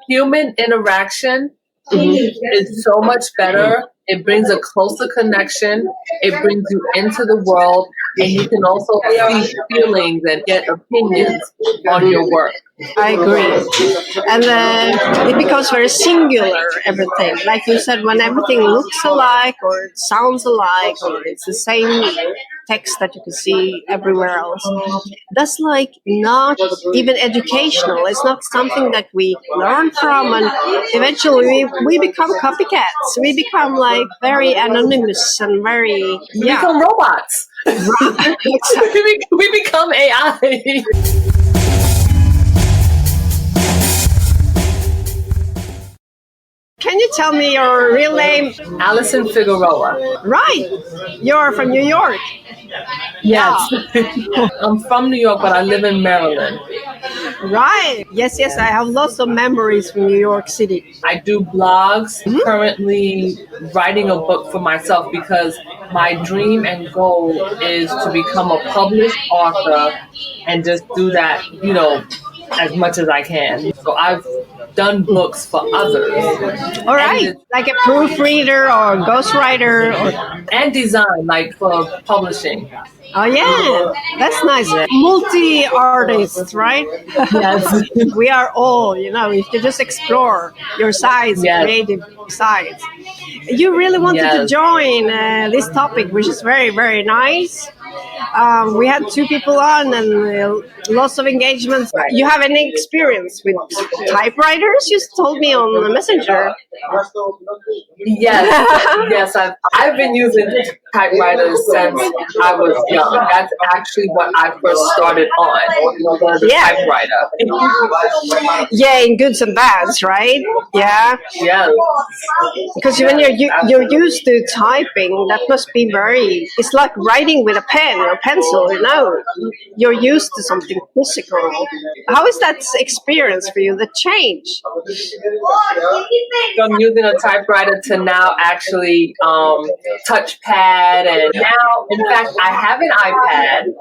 human interaction is so much better. It brings a closer connection. It brings you into the world, and you can also see feelings and get opinions on your work. I agree. And then it becomes very singular, everything. Like you said, when everything looks alike or it sounds alike or it's the same text that you can see everywhere else, that's like not even educational. It's not something that we learn from, and eventually we become copycats. We become like very anonymous and very... We become robots. Exactly. We become AI. Can you tell me your real name? Alison Figueroa. Right. You're from New York. Yes. I'm from New York, but I live in Maryland. Right. Yes, I have lots of memories from New York City. I do blogs, currently writing a book for myself because my dream and goal is to become a published author and just do that, as much as I can. So I've done books for others. All right. Like a proofreader or ghostwriter and design, like for publishing. Oh, yeah. That's nice. Multi-artists, right? Yes. We are all, if you just explore your sides, creative sides. You really wanted to join this topic, which is very, very nice. We had 2 people on and lots of engagements. You have any experience with typewriters? You told me on the Messenger. Yes. I've been using typewriters since I was young. That's actually what I first started on, the typewriter. Yeah, in goods and bads, right? Yeah. Yeah. Because when you're used to typing, that must be it's like writing with a pen or pencil, You're used to something physical. How is that experience for you, the change? From using a typewriter to now actually touchpad, and now, in fact, I have an iPad.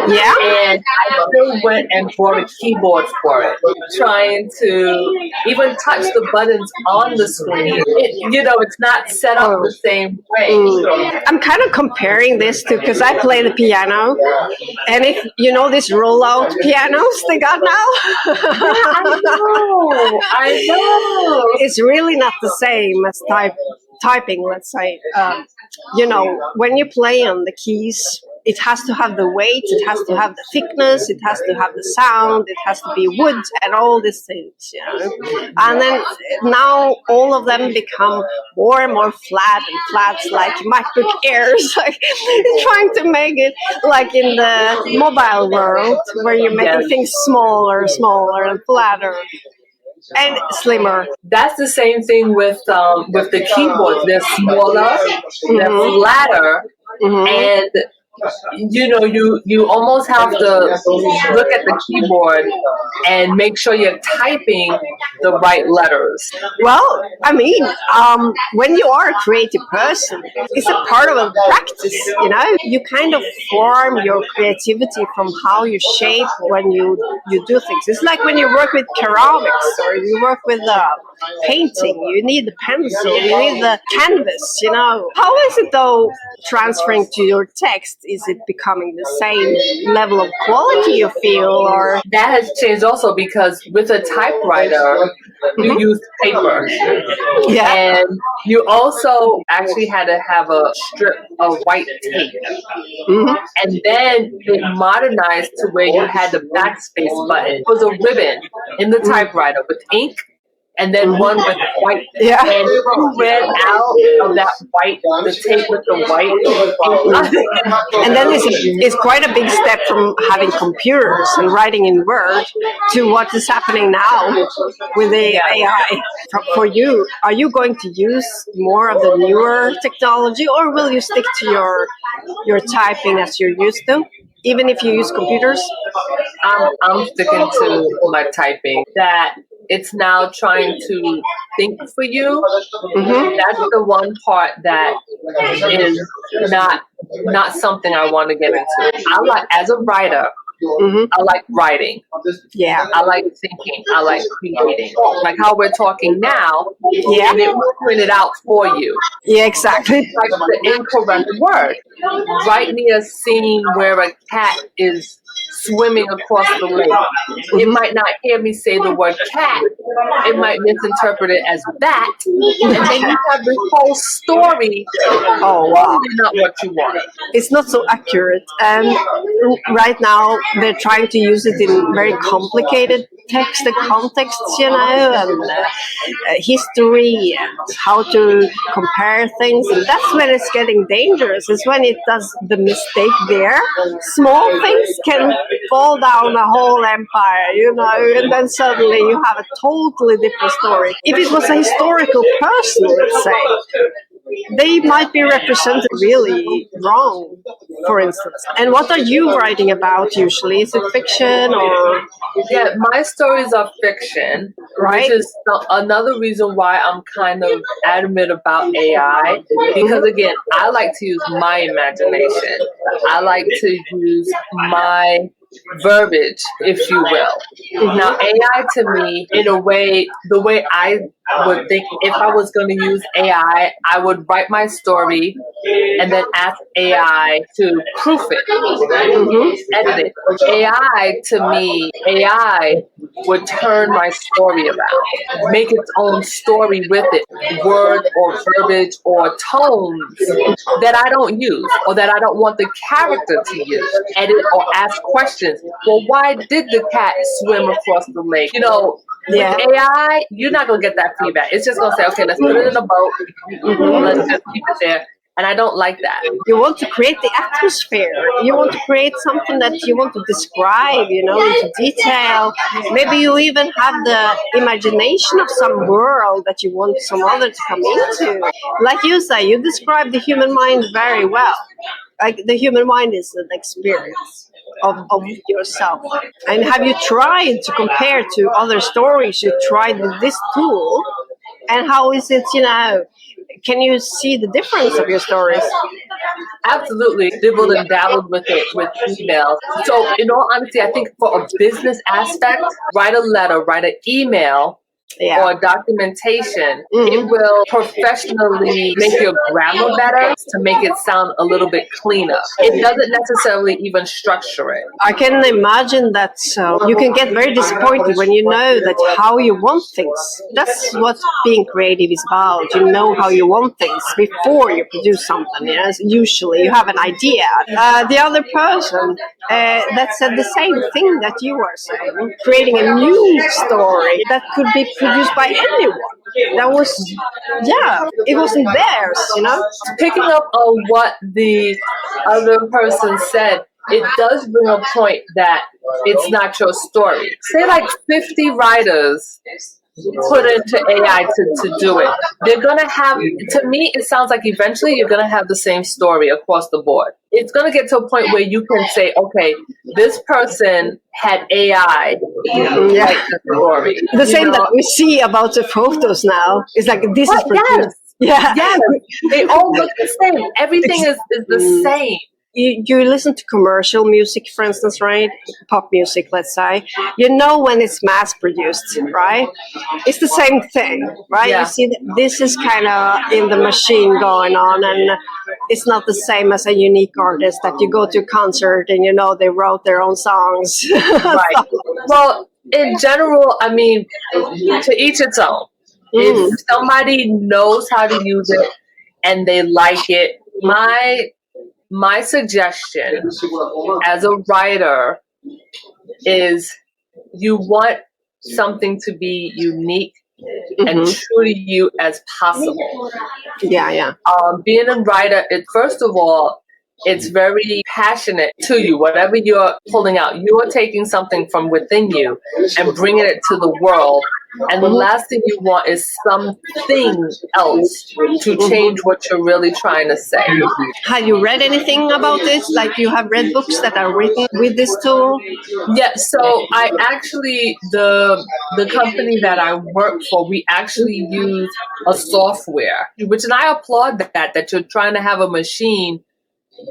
Yeah. And I still went and bought a keyboard for it, trying to even touch the buttons on the screen. It's not set up the same way. I'm kind of comparing this to, because I play the piano, and if these rollout pianos they got now. I know. It's really not the same as typing, let's say. When you play on the keys, it has to have the weight, it has to have the thickness, it has to have the sound, it has to be wood and all these things, And then now all of them become more and more flat, like MacBook Airs, like trying to make it like in the mobile world where you're making things smaller and flatter. And slimmer. That's the same thing with the keyboards. They're smaller, they're flatter, and you almost have to look at the keyboard and make sure you're typing the right letters. Well, when you are a creative person, it's a part of a practice, You kind of form your creativity from how you shape when you do things. It's like when you work with ceramics or you work with painting. You need the pencil, you need the canvas, How is it, though, transferring to your text? Is it becoming the same level of quality you feel, or? That has changed also because with a typewriter, you use paper. Yeah. And you also actually had to have a strip of white tape. And then it modernized to where you had the backspace button. It was a ribbon in the typewriter with ink, and then one with white. Yeah. And you ran out of that white, the tape with the white. And then it's quite a big step from having computers and writing in Word to what is happening now with the AI. For you, are you going to use more of the newer technology, or will you stick to your typing as you're used to? Even if you use computers? I'm sticking to my typing. That it's now trying to think for you. That's the one part that is not something I want to get into. As a writer, Hmm. I like writing. Yeah. I like thinking. I like creating. Like how we're talking now, Yeah. and it will print it out for you. Yeah, exactly. Like the incorrect word. Write me a scene where a cat is swimming across the lake. It Mhm. might not hear me say the word cat. It might misinterpret it as bat. And then you have this whole story. Oh, wow. Totally not what you want. It's not so accurate. And right now, they're trying to use it in very complicated text and contexts, you know, and history and how to compare things. And that's when it's getting dangerous. It's when it does the mistake there. Small things can fall down a whole empire, you know, and then suddenly you have a totally different story. If it was a historical person, let's say, they might be represented really wrong, for instance. And what are you writing about usually? Is it fiction or? Yeah, my stories are fiction, Right. which is another reason why I'm kind of adamant about AI. Because again, I like to use my imagination. I like to use my verbiage, if you will. Now, AI to me, in a way, the way I would think if I was going to use AI, I would write my story and then ask AI to proof it, edit it. AI to me, AI would turn my story around, make its own story with it, words or verbiage or tones that I don't use or that I don't want the character to use, edit or ask questions. Well, why did the cat swim across the lake? You know, Yeah. with AI, you're not going to get that feedback. It's just going to say, okay, let's put it in a boat. Let's just keep it there. And I don't like that. You want to create the atmosphere. You want to create something that you want to describe, you know, into detail. Maybe you even have the imagination of some world that you want some other to come into. Like you say, you describe the human mind very well. Like the human mind is an experience of yourself. And have you tried to compare to other stories you tried with this tool? And how is it, you know, can you see the difference of your stories? Absolutely. Dibbled and dabbled with it with emails. So, in all honesty, I think for a business aspect, write a letter, write an email, Yeah. or documentation, it will professionally make your grammar better to make it sound a little bit cleaner. It doesn't necessarily even structure it. I can imagine that you can get very disappointed when you know that how you want things. That's what being creative is about. You know how you want things before you produce something. Yes, usually you have an idea. The other person that said the same thing that you were saying, creating a new story that could be produced by anyone. That was, yeah, it wasn't theirs, you know? Picking up on what the other person said, it does bring a point that it's not your story. Say like 50 writers put into AI to do it. They're going to have, to me, it sounds like eventually you're going to have the same story across the board. It's going to get to a point where you can say, okay, this person had AI write the story. The same that we see about the photos now. It's like, this is produced. Yes. Yes. They all look the same. Everything is the same. You listen to commercial music, for instance, right? Pop music, let's say. You know when it's mass produced, right? It's the same thing, right? Yeah. You see, this is kind of in the machine going on, and it's not the same as a unique artist that you go to a concert and you know they wrote their own songs. Right. Well, in general, I mean, to each its own. If somebody knows how to use it and they like it, my suggestion as a writer is you want something to be unique and true to you as possible. Yeah. Being a writer, first of all, it's very passionate to you. Whatever you're pulling out, you're taking something from within you and bringing it to the world. And the last thing you want is something else to change what you're really trying to say. Have you read anything about this? Like you have read books that are written with this tool? Yeah, so I actually, the company that I work for, we actually use a software, which, and I applaud that you're trying to have a machine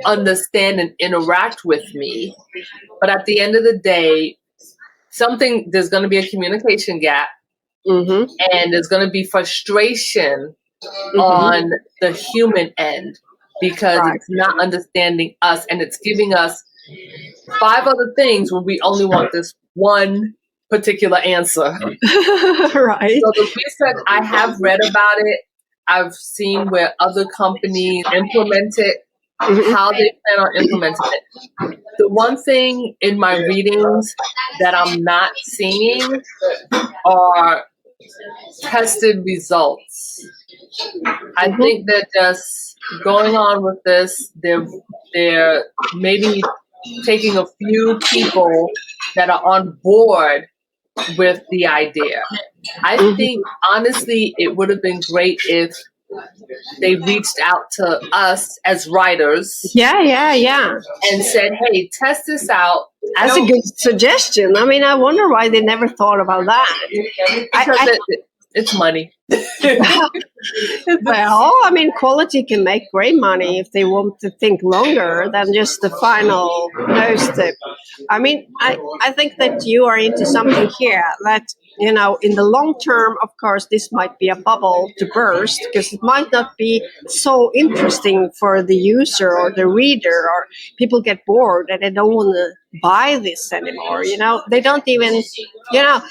understand and interact with me. But at the end of the day, there's going to be a communication gap, Mm-hmm. and there's going to be frustration Mm-hmm. on the human end because Right. it's not understanding us, and it's giving us 5 other things when we only want this one particular answer. Right. So the research, I have read about it. I've seen where other companies implement it, Mhm. how they plan on implementing it. The one thing in my readings that I'm not seeing are tested results. I Mhm. think they're just going on with this. They're maybe taking a few people that are on board with the idea. I Mhm. think honestly it would have been great if they reached out to us as writers Yeah. and said, "Hey, test this out." That's a good suggestion. I mean, I wonder why they never thought about that. Because it's money. Well, I mean, quality can make great money if they want to think longer than just the final nose tip. I mean, I think that you are into something here that, you know, in the long term, of course, this might be a bubble to burst because it might not be so interesting for the user or the reader, or people get bored and they don't want to buy this anymore. You know, they don't even, you know,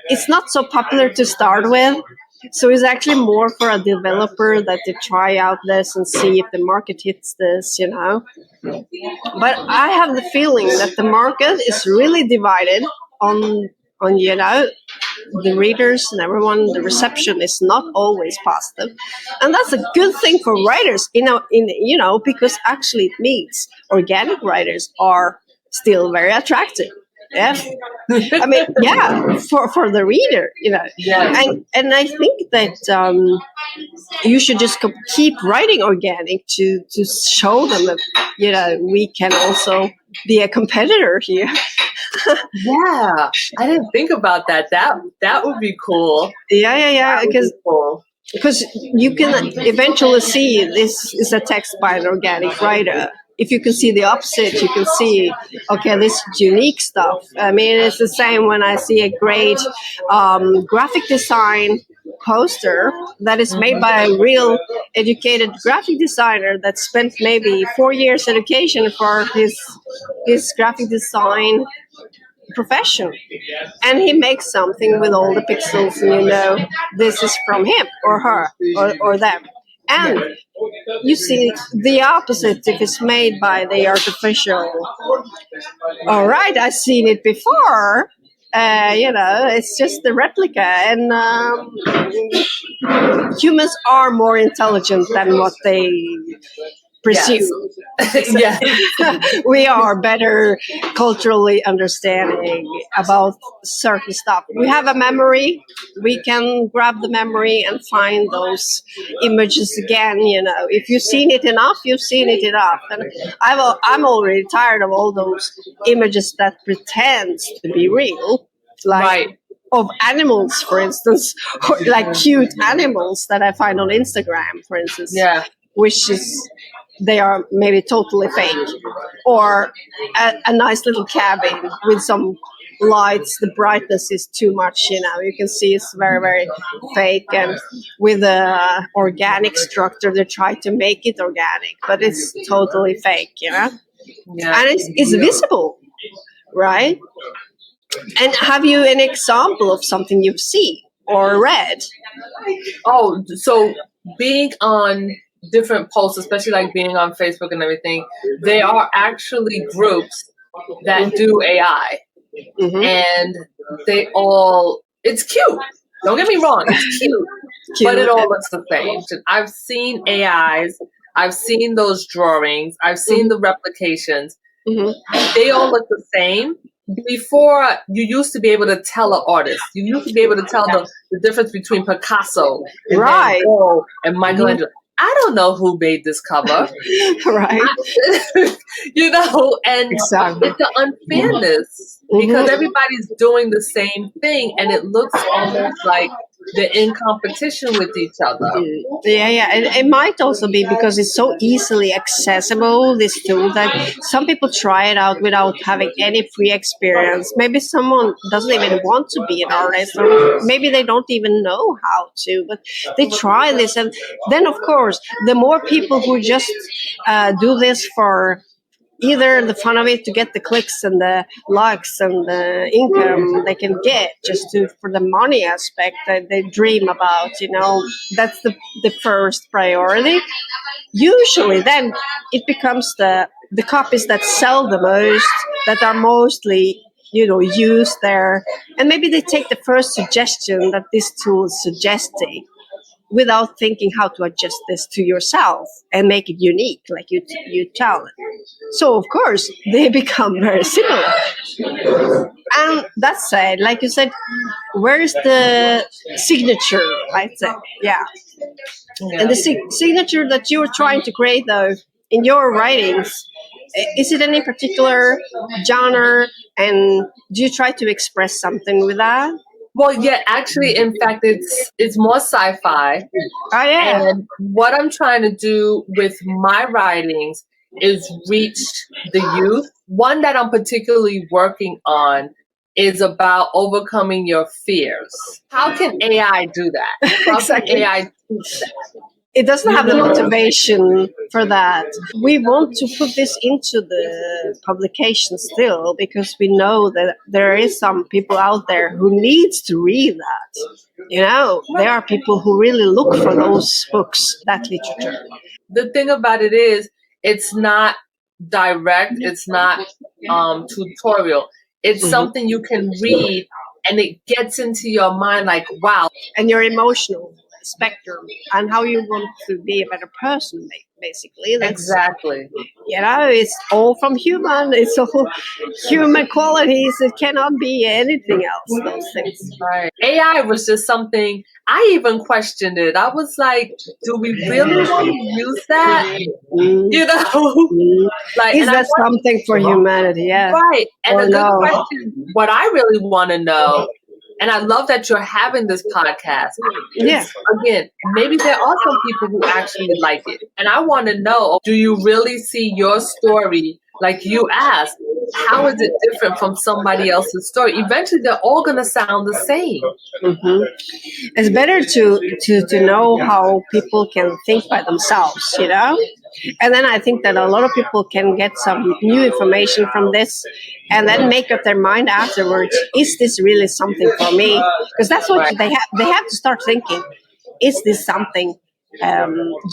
it's not so popular to start with. So it's actually more for a developer that they try out this and see if the market hits this, you know. But I have the feeling that the market is really divided on you know, the readers and everyone. The reception is not always positive, and that's a good thing for writers, you know, because actually it means organic writers are still very attractive. Yeah, I mean, yeah, for the reader, you know. Yes. And I think that you should just keep writing organic to show them that, you know, we can also be a competitor here. Yeah, I didn't think about that. That would be cool. Yeah, That would be cool. because you can eventually see this is a text by an organic writer. If you can see the opposite, you can see, okay, this is unique stuff. I mean, it's the same when I see a great graphic design poster that is made by a real educated graphic designer that spent maybe 4 years education for his graphic design profession, and he makes something with all the pixels, and you know this is from him or her or them. And you see the opposite if it's made by the artificial. All right, I've seen it before. You know, it's just the replica, and humans are more intelligent than what they presume. Yes. We are better culturally understanding about certain stuff. We have a memory. We can grab the memory and find those images again. You know, if you've seen it enough, you've seen it enough. And I'm already tired of all those images that pretends to be real, like. Right. Of animals, for instance, or like cute animals that I find on Instagram, for instance. Yeah. Which is, they are maybe totally fake, or a nice little cabin with some lights. The brightness is too much, you know. You can see it's very, very fake, and with a organic structure, they try to make it organic, but it's totally fake, you know. Yeah. And it's visible, right? And have you an example of something you've seen or read? Oh, so being on different posts, especially like being on Facebook and everything, they are actually groups that do AI, Mm-hmm. and it's cute. Don't get me wrong, it's cute, but it all looks the same. I've seen AIs, I've seen those drawings, I've seen the replications. Mm-hmm. They all look the same. Before, you used to be able to tell an artist. You used to be able to tell the difference between Picasso and Right. Van Gogh and Michelangelo. I don't know who made this cover. Right. You know, and Exactly. it's the unfairness because everybody's doing the same thing and it looks almost like they're in competition with each other. Yeah. And it might also be because it's so easily accessible, this tool, that some people try it out without having any pre-experience. Maybe someone doesn't even want to be an artist, or maybe they don't even know how to, but they try this. And then, of course, the more people who just do this for either the fun of it, to get the clicks and the likes and the income they can get, just for the money aspect that they dream about, that's the first priority. Usually then it becomes the copies that sell the most, that are mostly used there, and maybe they take the first suggestion that this tool is suggesting without thinking how to adjust this to yourself and make it unique, like you tell it. So, of course, they become very similar. And that said, like you said, where's the signature, I'd say? Yeah. And the signature that you were trying to create, though, in your writings, is it any particular genre? And do you try to express something with that? Well, yeah, actually, in fact, it's more sci-fi. Oh, yeah. And what I'm trying to do with my writings is reach the youth. One that I'm particularly working on is about overcoming your fears. How can AI do that? How Exactly. can AI teach that? It doesn't have the motivation for that. We want to put this into the publication still, because we know that there is some people out there who needs to read that. There are people who really look for those books, that literature. The thing about it is, it's not direct, it's not tutorial. It's something you can read and it gets into your mind like, wow. And your emotional spectrum and how you want to be a better person, basically. Exactly. It's all from human. It's all human qualities. It cannot be anything else, those things. Right. AI was just something, I even questioned it. I was like, do we really want to use that? Like, is that something for humanity? Yeah. Right. And a good question, what I really want to know, and I love that you're having this podcast. Yeah. Again, maybe there are some people who actually like it. And I want to know, do you really see your story, like you asked, how is it different from somebody else's story? Eventually, they're all going to sound the same. It's better to know how people can think by themselves, And then I think that a lot of people can get some new information from this and then make up their mind afterwards. Is this really something for me? Because that's what they have to start thinking. Is this something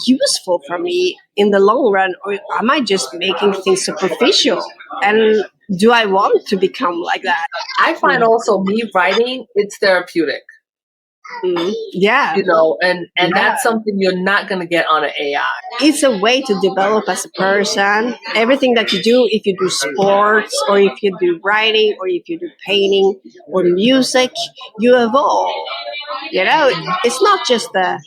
useful for me in the long run, or am I just making things superficial? And do I want to become like that? I find also me writing, it's therapeutic. Yeah. And that's something you're not going to get on an AI. It's a way to develop as a person. Everything that you do, if you do sports or if you do writing or if you do painting or music, you evolve. It's not just a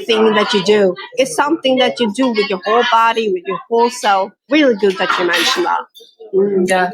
thing that you do. It's something that you do with your whole body, with your whole self. Really good that you mentioned that. Yeah.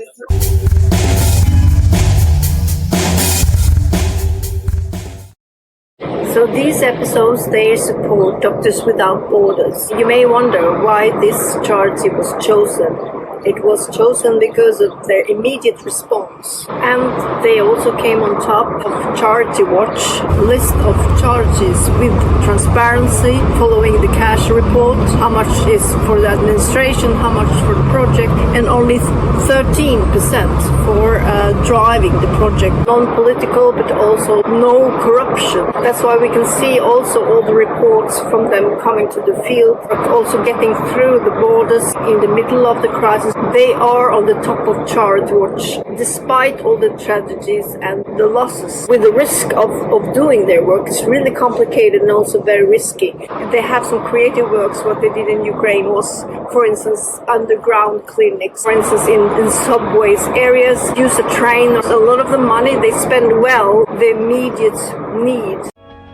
So these episodes, they support Doctors Without Borders. You may wonder why this charity was chosen. It was chosen because of their immediate response. And they also came on top of Charity Watch, list of charities with transparency, following the cash report, how much is for the administration, how much for the project, and only 13% for driving the project. Non-political, but also no corruption. That's why we can see also all the reports from them coming to the field, but also getting through the borders in the middle of the crisis. They are on the top of Charity Watch, despite all the tragedies and the losses. With the risk of doing their work, it's really complicated and also very risky. They have some creative works. What they did in Ukraine was, for instance, underground clinics. For instance, in subways areas, use a train. A lot of the money they spend well, the immediate need.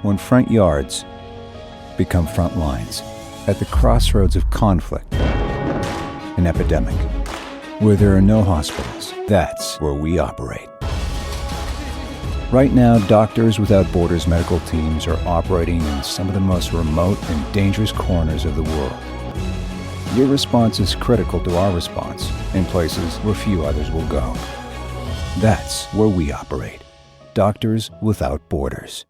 When front yards become front lines, at the crossroads of conflict, an epidemic, Where there are no hospitals, that's where we operate. Right now, Doctors Without Borders medical teams are operating in some of the most remote and dangerous corners of the world. Your response is critical to our response in places where few others will go. That's where we operate. Doctors Without Borders.